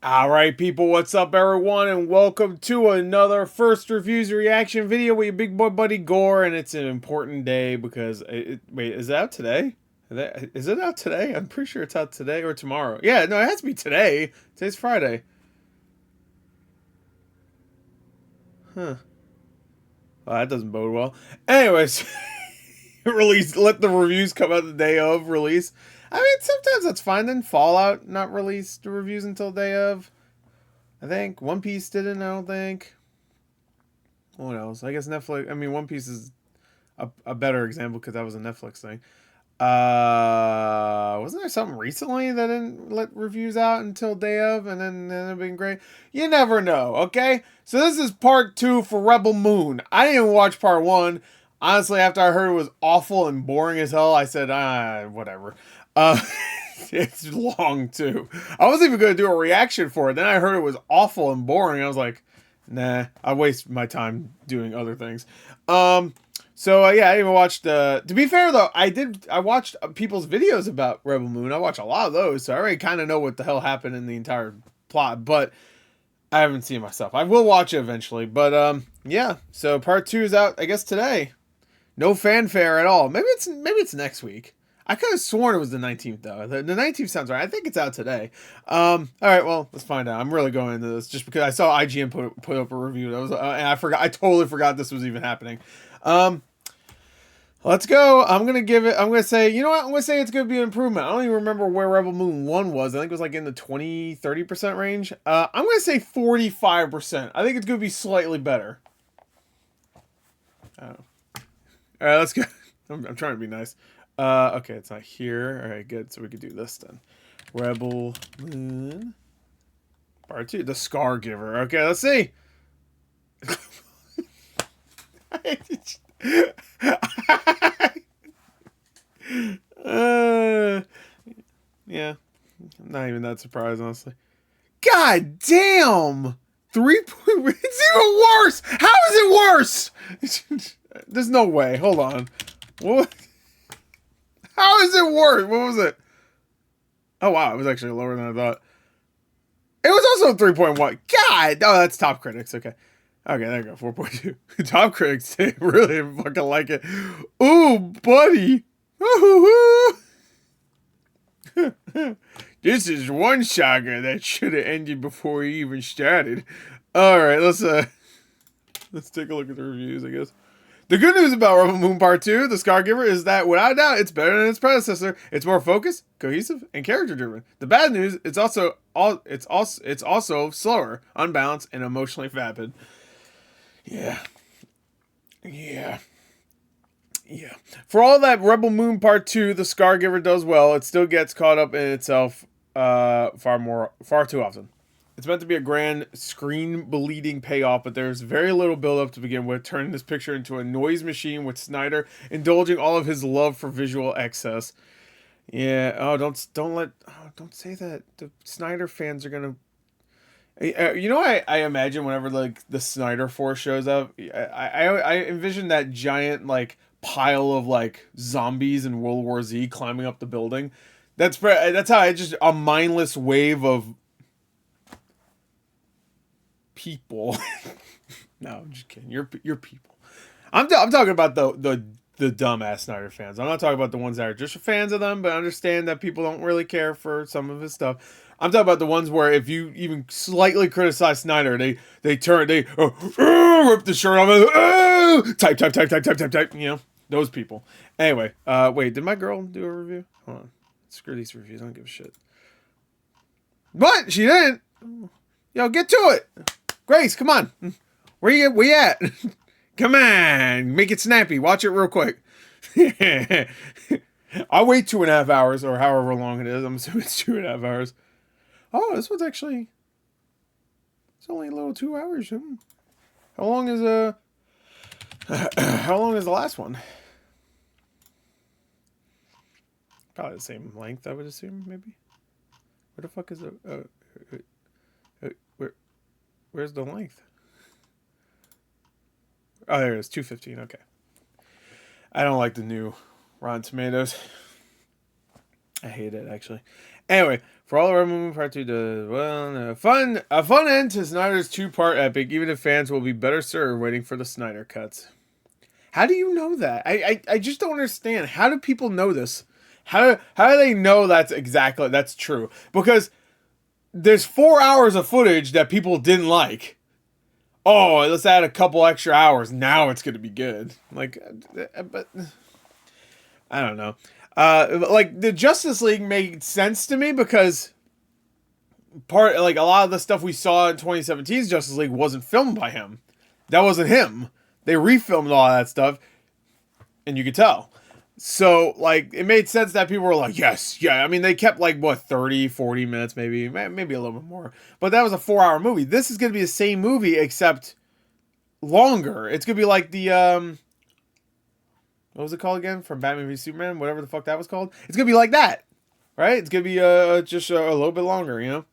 All right, people, what's up, everyone, and welcome to another first reviews reaction video with your big boy buddy Gore. And it's an important day because wait, is it out today? Is it out today? I'm pretty sure it's out today or tomorrow. Yeah, no, it has to be today. Today's Friday. Huh. Well, that doesn't bode well. Anyways, release. Let the reviews come out the day of release. I mean, sometimes that's fine. Then Fallout not released the reviews until day of. I think One Piece didn't. I don't think. What else? I guess Netflix. I mean, One Piece is a better example because that was a Netflix thing. Wasn't there something recently that didn't let reviews out until day of, and then it'd been great? You never know. Okay, so this is part 2 for Rebel Moon. I didn't watch part 1. Honestly, after I heard it was awful and boring as hell, I said, whatever. Uh, it's long too. I was even going to do a reaction for it. Then I heard it was awful and boring. I was like, nah, I waste my time doing other things. So yeah, I even watched. To be fair though, I watched people's videos about Rebel Moon. I watch a lot of those, so I already kind of know what the hell happened in the entire plot. But I haven't seen it myself. I will watch it eventually. But yeah. So part 2 is out, I guess, today. No fanfare at all. Maybe it's next week. I could have sworn it was the 19th though. The 19th sounds right. I think it's out today. All right, well, let's find out. I'm really going into this just because I saw IGN put up a review. That was and I forgot. I totally forgot this was even happening. Let's go. I'm gonna say, you know what? I'm gonna say it's gonna be an improvement. I don't even remember where Rebel Moon 1 was. I think it was like in the 20-30% range. I'm gonna say 45%. I think it's gonna be slightly better. Oh. All right, let's go. I'm trying to be nice. Okay, it's not here. All right, good. So we could do this then. Rebel Moon Part 2, the Scargiver. Okay, let's see. Yeah, I'm not even that surprised, honestly. God damn! 3 point. It's even worse. How is it worse? There's no way. Hold on. What? How is it worse? What was it? Oh wow, it was actually lower than I thought. It was also 3.1. God! Oh, that's top critics. Okay. Okay, there you go. 4.2. Top critics really fucking like it. Ooh, buddy. This is one saga that should have ended before he even started. Alright, let's take a look at the reviews, I guess. The good news about Rebel Moon Part 2, The Scargiver, is that without a doubt it's better than its predecessor. It's more focused, cohesive, and character driven. The bad news, it's also slower, unbalanced, and emotionally vapid. Yeah. Yeah. Yeah. For all that Rebel Moon Part 2, The Scargiver does well, it still gets caught up in itself far too often. It's meant to be a grand screen-bleeding payoff, but there's very little build-up to begin with, turning this picture into a noise machine with Snyder indulging all of his love for visual excess. Yeah. Oh, don't say that. The Snyder fans are gonna. You know, I imagine whenever like the Snyder Force shows up, I envision that giant like pile of like zombies in World War Z climbing up the building. That's how I just a mindless wave of people. No, I'm just kidding. You're people. I'm talking about the dumbass Snyder fans. I'm not talking about the ones that are just fans of them, but understand that people don't really care for some of his stuff. I'm talking about the ones where if you even slightly criticize Snyder, they rip the shirt off, type. You know, those people. Anyway, wait, did my girl do a review? Hold on. Screw these reviews. I don't give a shit. But she didn't. Yo, get to it. Grace, come on. Where you at? Come on. Make it snappy. Watch it real quick. I'll wait 2.5 hours or however long it is. I'm assuming it's 2.5 hours. Oh, this one's actually... It's only a little 2 hours. How long is how long is the last one? Probably the same length, I would assume, maybe. Where the fuck is it? Where's the length? Oh, there it is. 2:15. Okay. I don't like the new Rotten Tomatoes. I hate it, actually. Anyway, for all the Rebel Moon Part 2 does well, a fun end to Snyder's 2-part epic, even if fans will be better served waiting for the Snyder cuts. How do you know that? I just don't understand. How do people know this? How do they know that's true? Because there's 4 hours of footage that people didn't like. Oh, let's add a couple extra hours. Now it's going to be good. Like, but I don't know. Like the Justice League made sense to me because a lot of the stuff we saw in 2017's Justice League wasn't filmed by him. That wasn't him. They refilmed all that stuff, and you could tell. So, like, it made sense that people were like, yes, yeah. I mean, they kept, 30, 40 minutes, maybe a little bit more. But that was a 4-hour movie. This is going to be the same movie, except longer. It's going to be like the, what was it called again? From Batman v Superman? Whatever the fuck that was called. It's going to be like that, right? It's going to be, just a little bit longer, you know?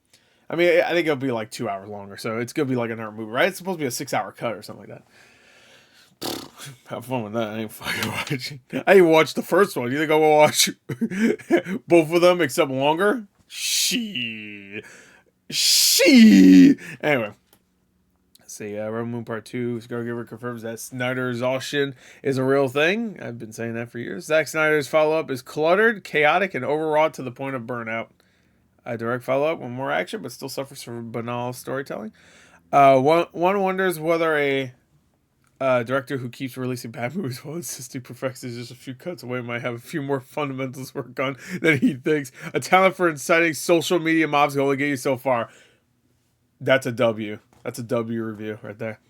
I mean, I think it'll be 2 hours longer, so it's going to be like another movie, right? It's supposed to be a 6-hour cut or something like that. Have fun with that. I ain't fucking watching. I didn't watch the first one. You think I will watch both of them except longer? She. Anyway. Let's see. Rebel Moon Part 2. Scargiver confirms that Snyder's exhaustion is a real thing. I've been saying that for years. Zack Snyder's follow-up is cluttered, chaotic, and overwrought to the point of burnout. A direct follow-up with more action, but still suffers from banal storytelling. One wonders whether a director who keeps releasing bad movies while insisting perfection is just a few cuts away might have a few more fundamentals work on than he thinks. A talent for inciting social media mobs can only get you so far. That's a W. That's a W review right there.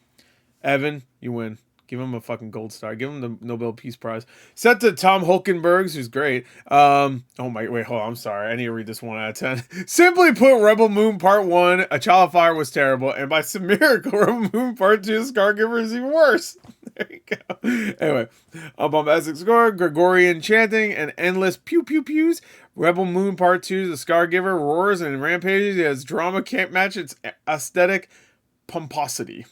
Evan, you win. Give him a fucking gold star. Give him the Nobel Peace Prize. Sent to Tom Hulkenbergs, who's great. Oh my, wait, hold on. I'm sorry. I need to read this 1 out of 10. Simply put, Rebel Moon Part 1, A Child of Fire was terrible. And by some miracle, Rebel Moon Part 2, Scargiver is even worse. There you go. Anyway, a bombastic score, Gregorian chanting, and endless pew pew pews. Rebel Moon Part 2, The Scargiver roars and rampages. It has drama can't match its aesthetic pomposity.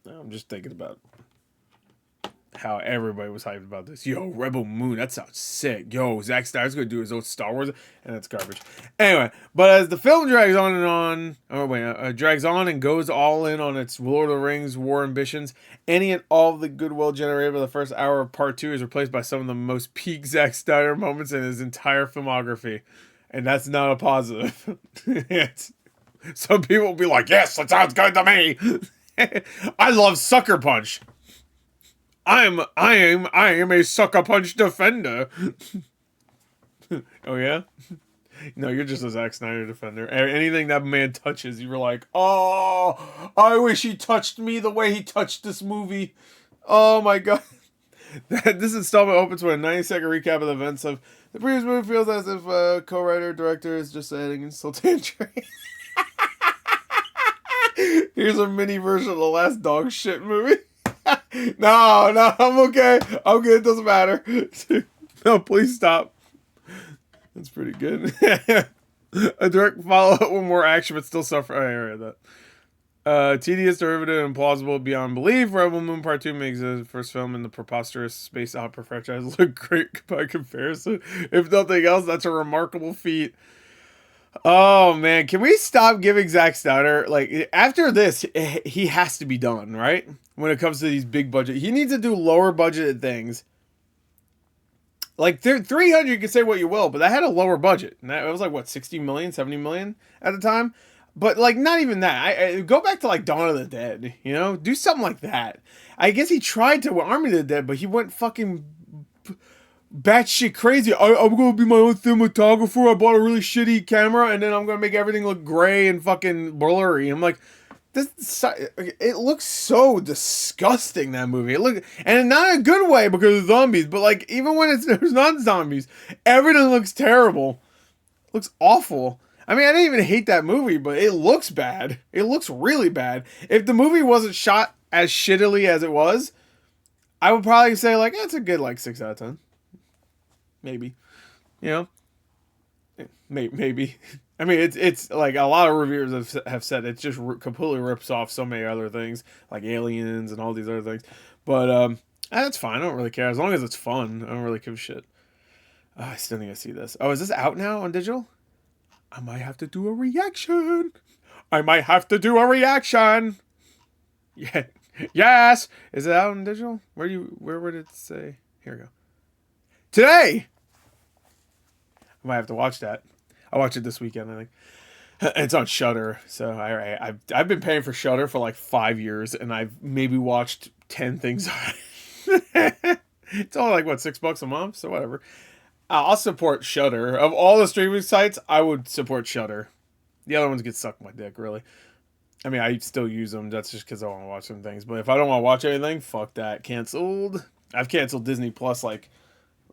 I'm just thinking about how everybody was hyped about this. Yo, Rebel Moon, that sounds sick. Yo, Zack Snyder's gonna do his own Star Wars, and that's garbage. Anyway, but as the film drags on and goes all in on its Lord of the Rings war ambitions, any and all of the goodwill generated by the first hour of Part 2 is replaced by some of the most peak Zack Snyder moments in his entire filmography, and that's not a positive. Some people will be like, yes, that sounds good to me. I love Sucker Punch. I am a Sucker Punch defender. Oh yeah? No, you're just a Zack Snyder defender. Anything that man touches, you were like, oh, I wish he touched me the way he touched this movie. Oh my god. This installment opens with a 90-second recap of the events of the previous movie. Feels as if co-writer director is just adding insult to injury. Here's a mini version of the last dog shit movie. No, I'm okay. I'm good. It doesn't matter. No, please stop. That's pretty good. A direct follow-up with more action, but still suffer. I read that. Tedious, derivative, and plausible beyond belief. Rebel Moon Part 2 makes the first film in the preposterous space opera franchise look great by comparison. If nothing else, that's a remarkable feat. Oh man, can we stop giving Zack Snyder, after this, he has to be done, right? When it comes to these big budget, he needs to do lower budgeted things. 300, you can say what you will, but that had a lower budget. And it was what, 60 million, 70 million at the time? But not even that. I go back to Dawn of the Dead, do something like that. I guess he tried to with Army of the Dead, but he went fucking batshit crazy. I'm gonna be my own cinematographer. I bought a really shitty camera, and then I'm gonna make everything look gray and fucking blurry. I'm like, it looks so disgusting, that movie. And not in a good way because of zombies, but even when there's not zombies, everything looks terrible. It looks awful. I mean, I didn't even hate that movie, but it looks bad. It looks really bad. If the movie wasn't shot as shittily as it was, I would probably say it's a good 6 out of 10. Maybe. Maybe. I mean, it's like a lot of reviewers have said it just completely rips off so many other things, like Aliens and all these other things. But that's fine. I don't really care as long as it's fun. I don't really give a shit. I still need to see this. Oh, is this out now on digital? I might have to do a reaction. I might have to do a reaction. Yeah. Yes. Is it out on digital? Where would it say? Here we go. Today. I might have to watch that. I'll watch it this weekend, I think. It's on Shudder, so I've been paying for Shudder for like 5 years, and I've maybe watched 10 things. It's only like what, $6 a month, so whatever. I'll support Shudder. Of all the streaming sites, I would support Shudder. The other ones get sucked my dick, really. I mean, I still use them. That's just because I want to watch some things. But if I don't want to watch anything, fuck that. Canceled. I've canceled Disney Plus like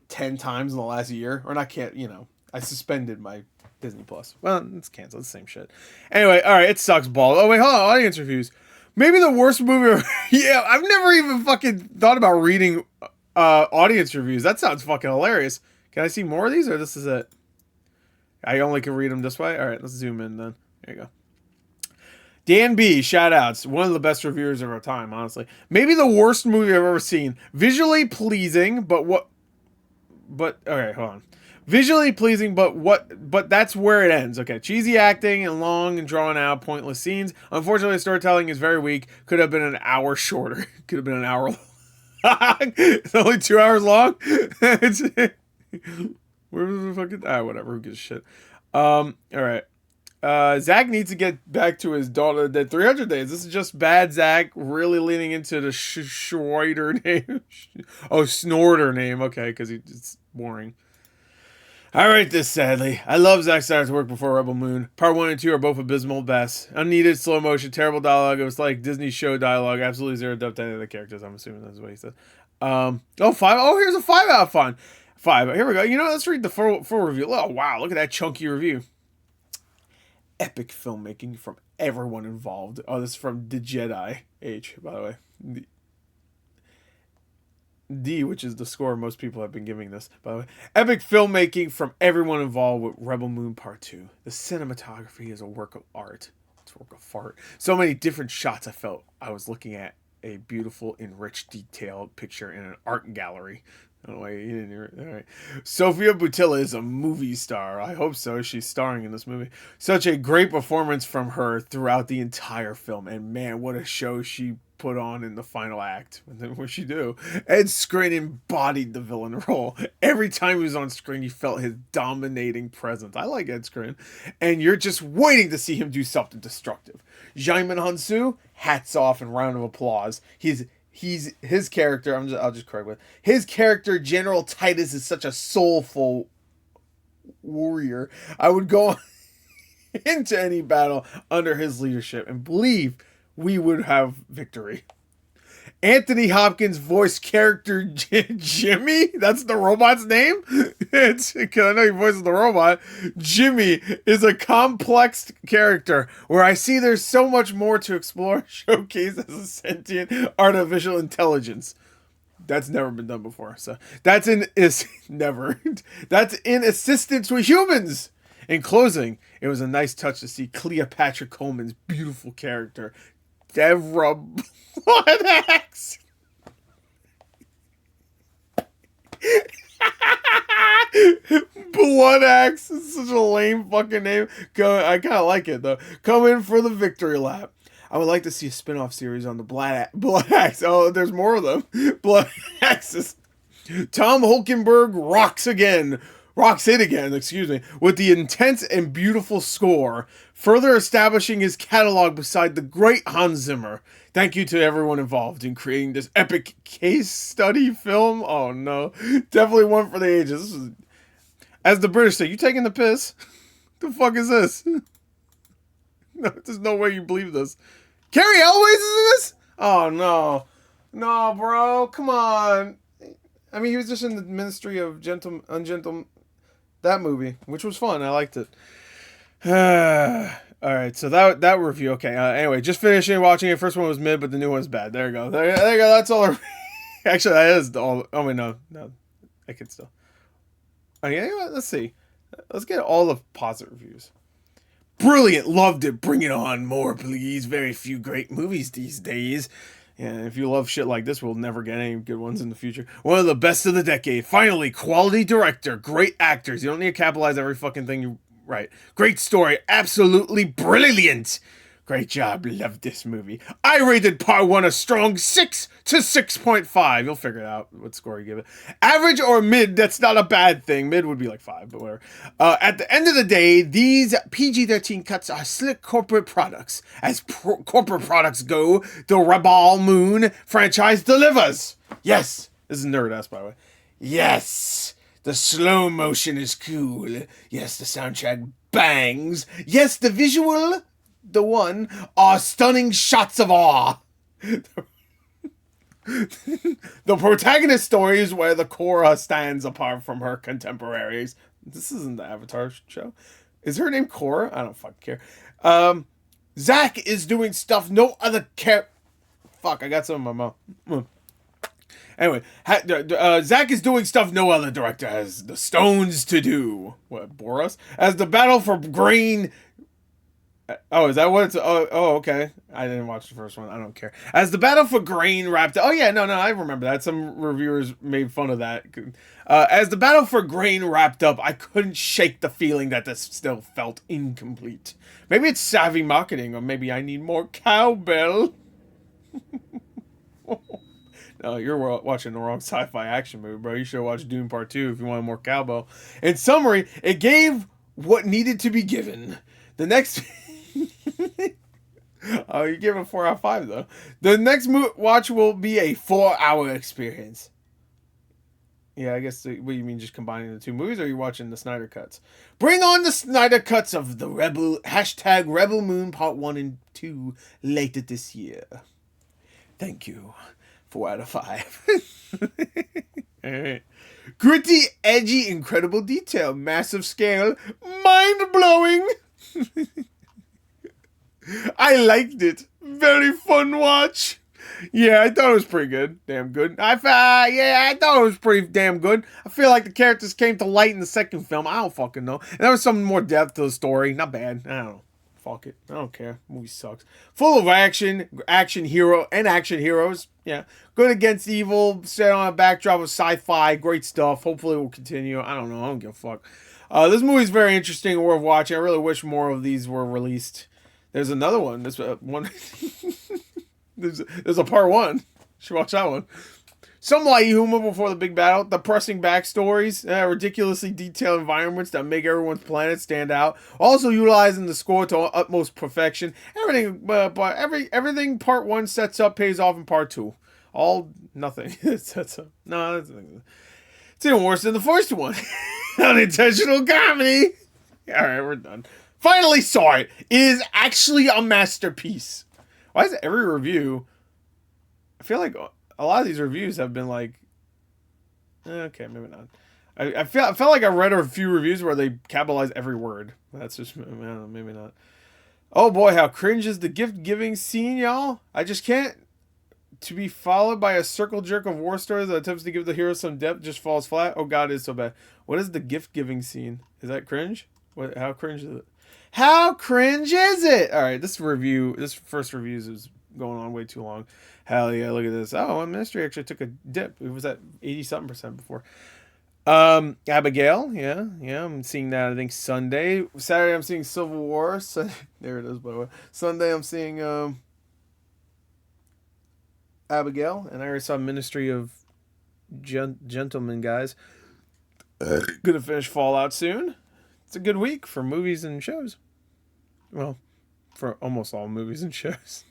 10 times in the last year, or not. I suspended my Disney Plus. Well, it's canceled. It's the same shit. Anyway, all right, it sucks balls. Oh wait, hold on. Audience reviews. Maybe the worst movie. Yeah, I've never even fucking thought about reading audience reviews. That sounds fucking hilarious. Can I see more of these, or this is it? I only can read them this way. All right, let's zoom in then. There you go. Dan B, shout outs. One of the best reviewers of our time, honestly. Maybe the worst movie I've ever seen. Visually pleasing, but okay, hold on. Visually pleasing, but that's where it ends. Okay, cheesy acting and long and drawn out, pointless scenes. Unfortunately, the storytelling is very weak. Could have been an hour shorter. Could have been an hour long. It's only 2 hours long. Where was the fucking whatever, who gives a shit. All right. Zach needs to get back to his daughter dead 300 days. This is just bad Zach really leaning into the Schroeder name. Snorter name. Okay, because it's boring. I write this sadly. I love Zack Snyder's work before Rebel Moon. Part 1 and 2 are both abysmal best. Unneeded, slow motion, terrible dialogue. It was like Disney show dialogue. Absolutely zero depth to any of the characters. I'm assuming that's what he said. 5. Oh, here's a 5 out of 5. Here we go. Let's read the full review. Oh, wow. Look at that chunky review. Epic filmmaking from everyone involved. Oh, this is from The Jedi H, by the way. D, which is the score most people have been giving this, by the way. Epic filmmaking from everyone involved with Rebel Moon Part 2. The cinematography is a work of art. It's a work of fart. So many different shots I felt I was looking at a beautiful, enriched, detailed picture in an art gallery. Oh, wait, you didn't hear it. All right. Sofia Boutella is a movie star. I hope so. She's starring in this movie. Such a great performance from her throughout the entire film. And man, what a show she put on in the final act. And then what'd she do? Ed Skrein embodied the villain role. Every time he was on screen, you felt his dominating presence. I like Ed Skrein. And you're just waiting to see him do something destructive. Djimon Hounsou, hats off and round of applause. His character, I'll just correct with his character, General Titus, is such a soulful warrior. I would go into any battle under his leadership and believe we would have victory. Anthony Hopkins voiced character Jimmy. That's the robot's name. Because I know he voices the robot. Jimmy is a complex character where I see there's so much more to explore, showcase as a sentient artificial intelligence. That's never been done before. So that's never. That's in assistance with humans. In closing, it was a nice touch to see Cleopatra Coleman's beautiful character, Deborah Bloodaxe. Bloodaxe is such a lame fucking name. I kind of like it though. Come in for the victory lap. I would like to see a spin-off series on the Bloodaxe. Oh, there's more of them. Bloodaxes. Tom Hulkenberg rocks it again, with the intense and beautiful score, further establishing his catalog beside the great Hans Zimmer. Thank you to everyone involved in creating this epic case study film. Oh no, definitely one for the ages. As the British say, you taking the piss? The fuck is this? No, there's no way you believe this. Carrie Elways is in this? Oh no, bro, come on. I mean, he was just in the Ministry of Ungentle. That movie, which was fun. I liked it. All right, so that review. Okay. Anyway, just finishing watching it. First one was mid, but the new one's bad. There you go. There you go. That's all. Actually, that is all. Oh wait, no. I could still. Okay, let's see. Let's get all the positive reviews. Brilliant. Loved it. Bring it on. More, please. Very few great movies these days. And if you love shit like this, we'll never get any good ones in the future. One of the best of the decade. Finally, quality director. Great actors. You don't need to capitalize every fucking thing you write. Great story. Absolutely brilliant. Great job. Love this movie. I rated part 1 a strong 6 to 6.5. You'll figure it out what score you give it. Average or mid, that's not a bad thing. Mid would be like 5, but whatever. At the end of the day, these PG-13 cuts are slick corporate products. As corporate products go, the Rebel Moon franchise delivers. Yes. This is nerd-ass, by the way. Yes. The slow motion is cool. Yes, the soundtrack bangs. Yes, the visual... the one are stunning shots of awe. The protagonist story is where the Korra stands apart from her contemporaries. This isn't the Avatar show. Is her name Korra? I don't fucking care. Zach is doing stuff no other Fuck, I got some in my mouth. Anyway, Zach is doing stuff no other director has the stones to do. What, Boros? As the battle for grain... Oh, is that what it's... Oh, okay. I didn't watch the first one. I don't care. As the battle for grain wrapped... Oh, yeah, no, I remember that. Some reviewers made fun of that. As the battle for grain wrapped up, I couldn't shake the feeling that this still felt incomplete. Maybe it's savvy marketing, or maybe I need more cowbell. No, you're watching the wrong sci-fi action movie, bro. You should watch Dune Part 2 if you want more cowbell. In summary, it gave what needed to be given. The next... Oh, you give it 4 out of 5 though. The next watch will be a 4-hour experience. Yeah, I guess what do you mean, just combining the two movies, or are you watching the Snyder cuts? Bring on the Snyder cuts of the Rebel Moon Part 1 and 2 later this year. Thank you. 4 out of 5. All right. Gritty, edgy, incredible detail, massive scale, mind blowing. I liked it. Very fun watch. Yeah, I thought it was pretty good. Damn good. I thought it was pretty damn good. I feel like the characters came to light in the second film. I don't fucking know. And there was some more depth to the story. Not bad. I don't know. Fuck it. I don't care. Movie sucks. Full of action heroes. Yeah. Good against evil. Set on a backdrop of sci-fi. Great stuff. Hopefully it will continue. I don't know. I don't give a fuck. This movie's very interesting and worth watching. I really wish more of these were released. There's another one. There's one. there's a part 1. You should watch that one. Some light humor before the big battle. Depressing backstories. Ridiculously detailed environments that make everyone's planet stand out. Also utilizing the score to utmost perfection. Everything part 1 sets up pays off in part 2. All nothing. Sets up. No, it's even worse than the first one. Unintentional comedy. All right, we're done. Finally saw it. It is actually a masterpiece. Why is it every review? I feel like a lot of these reviews have been like, okay, maybe not. I felt like I read a few reviews where they capitalize every word. That's just, I don't know, maybe not. Oh boy, how cringe is the gift giving scene, y'all? I just can't. To be followed by a circle jerk of war stories that attempts to give the hero some depth just falls flat. Oh god, it's so bad. What is the gift giving scene? Is that cringe? What? How cringe is it? How cringe is it? All right, this first review is going on way too long. Hell yeah, look at this. Oh, Ministry actually took a dip. It was at 80-something% before. Abigail, yeah, I'm seeing that, I think, Sunday. Saturday, I'm seeing Civil War. There it is, by the way. Sunday, I'm seeing Abigail, and I already saw Ministry of Gentlemen, guys. Gonna finish Fallout soon. It's a good week for movies and shows. Well, for almost all movies and shows.